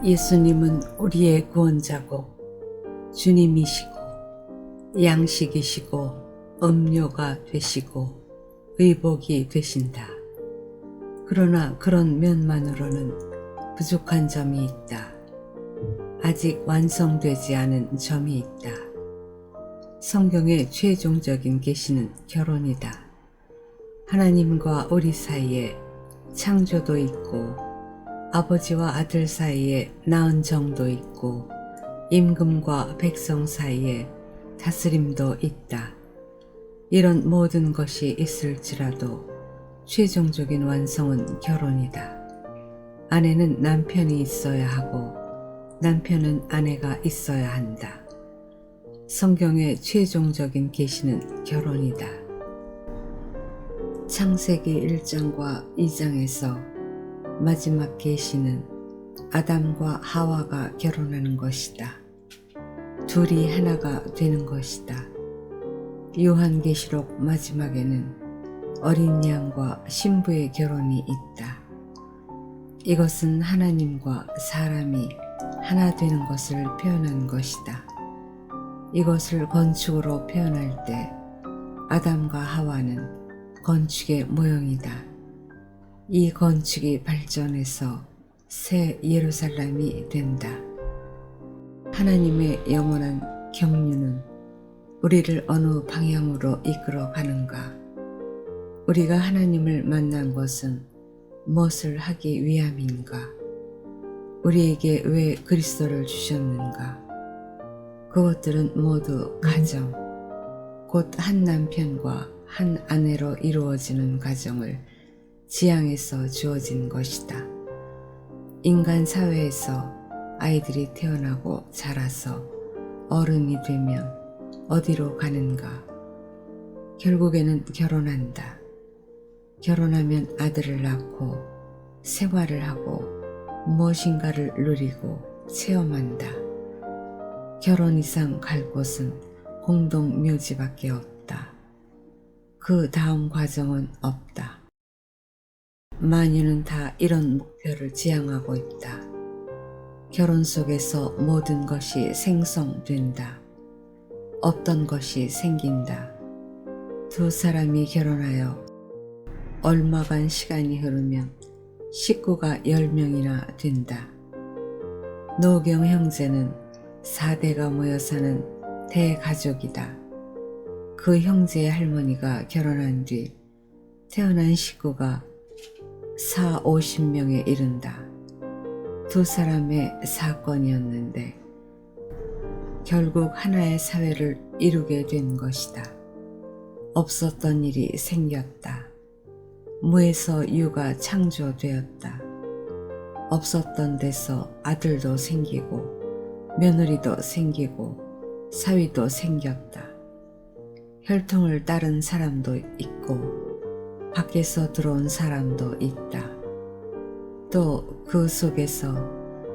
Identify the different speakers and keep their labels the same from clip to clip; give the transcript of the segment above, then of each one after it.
Speaker 1: 예수님은 우리의 구원자고 주님이시고 양식이시고 음료가 되시고 의복이 되신다. 그러나 그런 면만으로는 부족한 점이 있다. 아직 완성되지 않은 점이 있다. 성경의 최종적인 계시는 결혼이다. 하나님과 우리 사이에 창조도 있고 아버지와 아들 사이에 낳은 정도 있고 임금과 백성 사이에 다스림도 있다. 이런 모든 것이 있을지라도 최종적인 완성은 결혼이다. 아내는 남편이 있어야 하고 남편은 아내가 있어야 한다. 성경의 최종적인 계시는 결혼이다. 창세기 1장과 2장에서 마지막 계시는 아담과 하와가 결혼하는 것이다. 둘이 하나가 되는 것이다. 요한계시록 마지막에는 어린 양과 신부의 결혼이 있다. 이것은 하나님과 사람이 하나 되는 것을 표현한 것이다. 이것을 건축으로 표현할 때 아담과 하와는 건축의 모형이다. 이 건축이 발전해서 새 예루살렘이 된다. 하나님의 영원한 경륜은 우리를 어느 방향으로 이끌어 가는가? 우리가 하나님을 만난 것은 무엇을 하기 위함인가? 우리에게 왜 그리스도를 주셨는가? 그것들은 모두 가정, 곧 한 남편과 한 아내로 이루어지는 가정을 지향해서 주어진 것이다. 인간 사회에서 아이들이 태어나고 자라서 어른이 되면 어디로 가는가? 결국에는 결혼한다. 결혼하면 아들을 낳고 생활을 하고 무엇인가를 누리고 체험한다. 결혼 이상 갈 곳은 공동묘지밖에 없다. 그 다음 과정은 없다. 만유는 다 이런 목표를 지향하고 있다. 결혼 속에서 모든 것이 생성된다. 없던 것이 생긴다. 두 사람이 결혼하여 얼마간 시간이 흐르면 식구가 10명이나 된다. 노경 형제는 4대가 모여 사는 대가족이다. 그 형제의 할머니가 결혼한 뒤 태어난 식구가 40~50명에 이른다. 두 사람의 사건이었는데 결국 하나의 사회를 이루게 된 것이다. 없었던 일이 생겼다. 무에서 유가 창조되었다. 없었던 데서 아들도 생기고 며느리도 생기고 사위도 생겼다. 혈통을 따른 사람도 있고 밖에서 들어온 사람도 있다. 또 그 속에서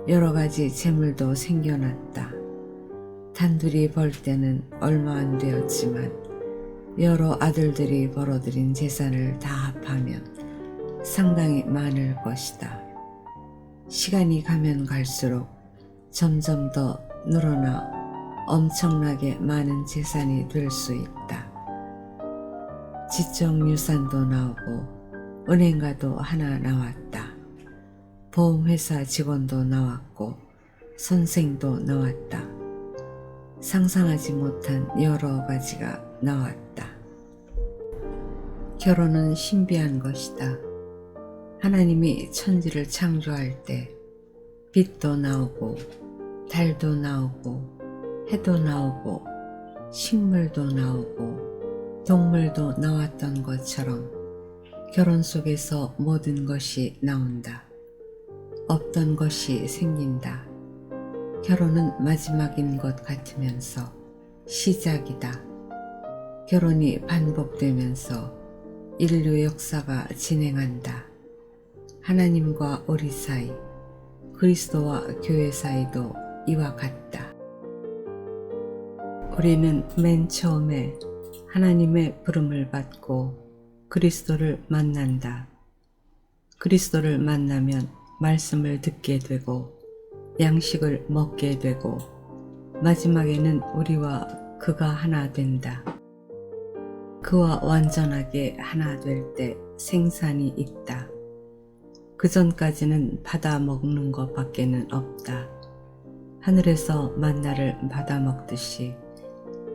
Speaker 1: 여러 가지 재물도 생겨났다. 단둘이 벌 때는 얼마 안 되었지만 여러 아들들이 벌어들인 재산을 다 합하면 상당히 많을 것이다. 시간이 가면 갈수록 점점 더 늘어나 엄청나게 많은 재산이 될 수 있다. 지적유산도 나오고 은행가도 하나 나왔다. 보험회사 직원도 나왔고 선생도 나왔다. 상상하지 못한 여러 가지가 나왔다. 결혼은 신비한 것이다. 하나님이 천지를 창조할 때 빛도 나오고 달도 나오고 해도 나오고 식물도 나오고 동물도 나왔던 것처럼 결혼 속에서 모든 것이 나온다. 없던 것이 생긴다. 결혼은 마지막인 것 같으면서 시작이다. 결혼이 반복되면서 인류 역사가 진행한다. 하나님과 우리 사이, 그리스도와 교회 사이도 이와 같다. 우리는 맨 처음에 하나님의 부름을 받고 그리스도를 만난다. 그리스도를 만나면 말씀을 듣게 되고 양식을 먹게 되고 마지막에는 우리와 그가 하나 된다. 그와 완전하게 하나 될 때 생산이 있다. 그 전까지는 받아 먹는 것밖에는 없다. 하늘에서 만나를 받아 먹듯이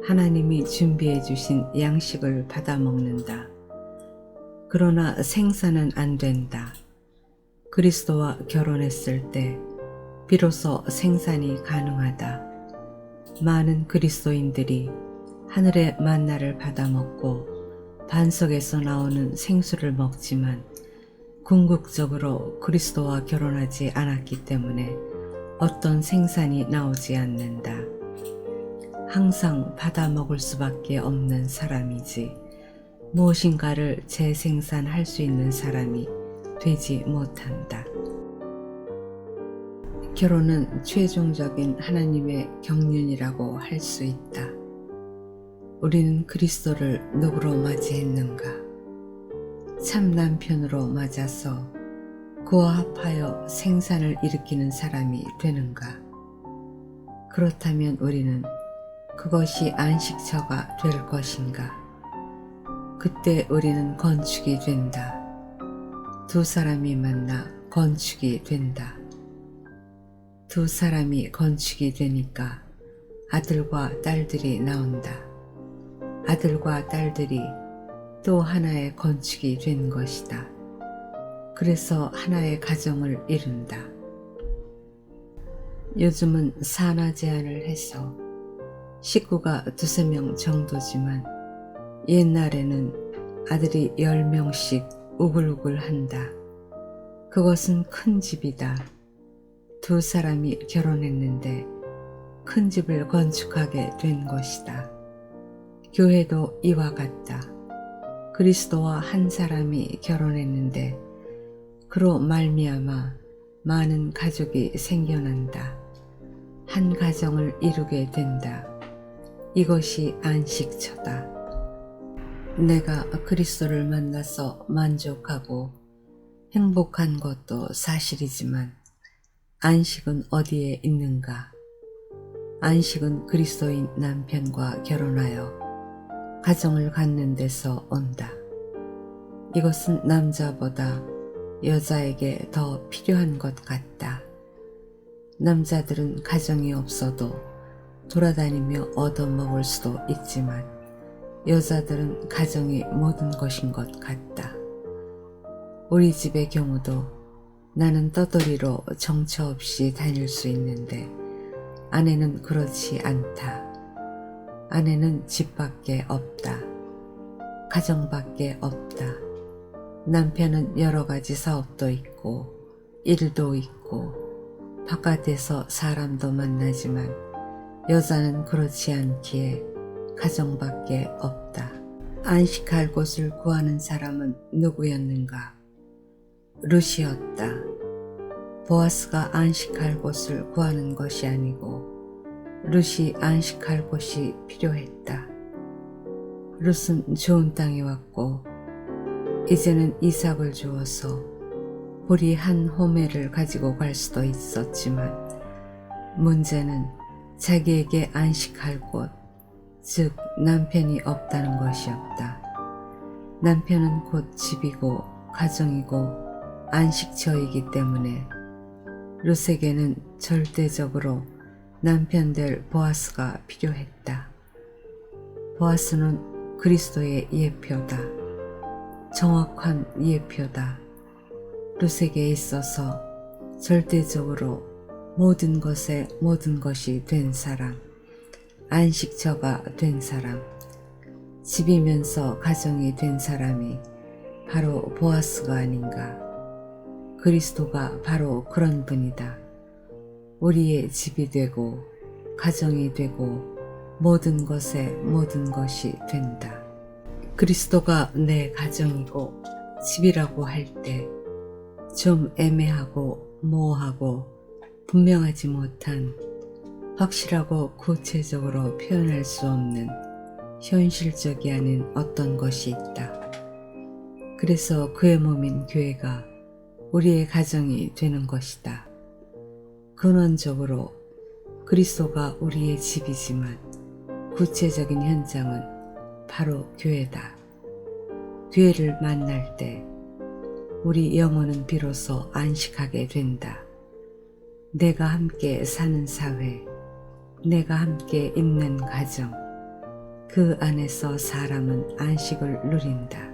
Speaker 1: 하나님이 준비해 주신 양식을 받아 먹는다. 그러나 생산은 안 된다. 그리스도와 결혼했을 때 비로소 생산이 가능하다. 많은 그리스도인들이 하늘의 만나를 받아 먹고 반석에서 나오는 생수를 먹지만 궁극적으로 그리스도와 결혼하지 않았기 때문에 어떤 생산이 나오지 않는다. 항상 받아 먹을 수밖에 없는 사람이지 무엇인가를 재생산할 수 있는 사람이 되지 못한다. 결혼은 최종적인 하나님의 경륜이라고 할 수 있다. 우리는 그리스도를 누구로 맞이했는가? 참 남편으로 맞아서 그와 합하여 생산을 일으키는 사람이 되는가? 그렇다면 우리는 그것이 안식처가 될 것인가? 그때 우리는 건축이 된다. 두 사람이 만나 건축이 된다. 두 사람이 건축이 되니까 아들과 딸들이 나온다. 아들과 딸들이 또 하나의 건축이 된 것이다. 그래서 하나의 가정을 이룬다. 요즘은 산하 제한을 해서 식구가 2~3명 정도지만 옛날에는 아들이 10명씩 우글우글 한다. 그것은 큰 집이다. 두 사람이 결혼했는데 큰 집을 건축하게 된 것이다. 교회도 이와 같다. 그리스도와 한 사람이 결혼했는데 그로 말미암아 많은 가족이 생겨난다. 한 가정을 이루게 된다. 이것이 안식처다. 내가 그리스도를 만나서 만족하고 행복한 것도 사실이지만 안식은 어디에 있는가? 안식은 그리스도인 남편과 결혼하여 가정을 갖는 데서 온다. 이것은 남자보다 여자에게 더 필요한 것 같다. 남자들은 가정이 없어도 돌아다니며 얻어먹을 수도 있지만 여자들은 가정이 모든 것인 것 같다. 우리 집의 경우도 나는 떠돌이로 정처 없이 다닐 수 있는데 아내는 그렇지 않다. 아내는 집밖에 없다. 가정밖에 없다. 남편은 여러 가지 사업도 있고 일도 있고 바깥에서 사람도 만나지만 여자는 그렇지 않기에 가정밖에 없다. 안식할 곳을 구하는 사람은 누구였는가? 룻이었다. 보아스가 안식할 곳을 구하는 것이 아니고 룻이 안식할 곳이 필요했다. 룻은 좋은 땅에 왔고 이제는 이삭을 주어서 보리 한 호멜을 가지고 갈 수도 있었지만 문제는 자기에게 안식할 곳, 즉 남편이 없다는 것이었다. 남편은 곧 집이고 가정이고 안식처이기 때문에 룻에게는 절대적으로 남편 될 보아스가 필요했다. 보아스는 그리스도의 예표다. 정확한 예표다. 룻에게 있어서 절대적으로 모든 것에 모든 것이 된 사람, 안식처가 된 사람, 집이면서 가정이 된 사람이 바로 보아스가 아닌가. 그리스도가 바로 그런 분이다. 우리의 집이 되고 가정이 되고 모든 것에 모든 것이 된다. 그리스도가 내 가정이고 집이라고 할 때 좀 애매하고 모호하고 분명하지 못한 확실하고 구체적으로 표현할 수 없는 현실적이 아닌 어떤 것이 있다. 그래서 그의 몸인 교회가 우리의 가정이 되는 것이다. 근원적으로 그리스도가 우리의 집이지만 구체적인 현장은 바로 교회다. 교회를 만날 때 우리 영혼은 비로소 안식하게 된다. 내가 함께 사는 사회, 내가 함께 있는 가정, 그 안에서 사람은 안식을 누린다.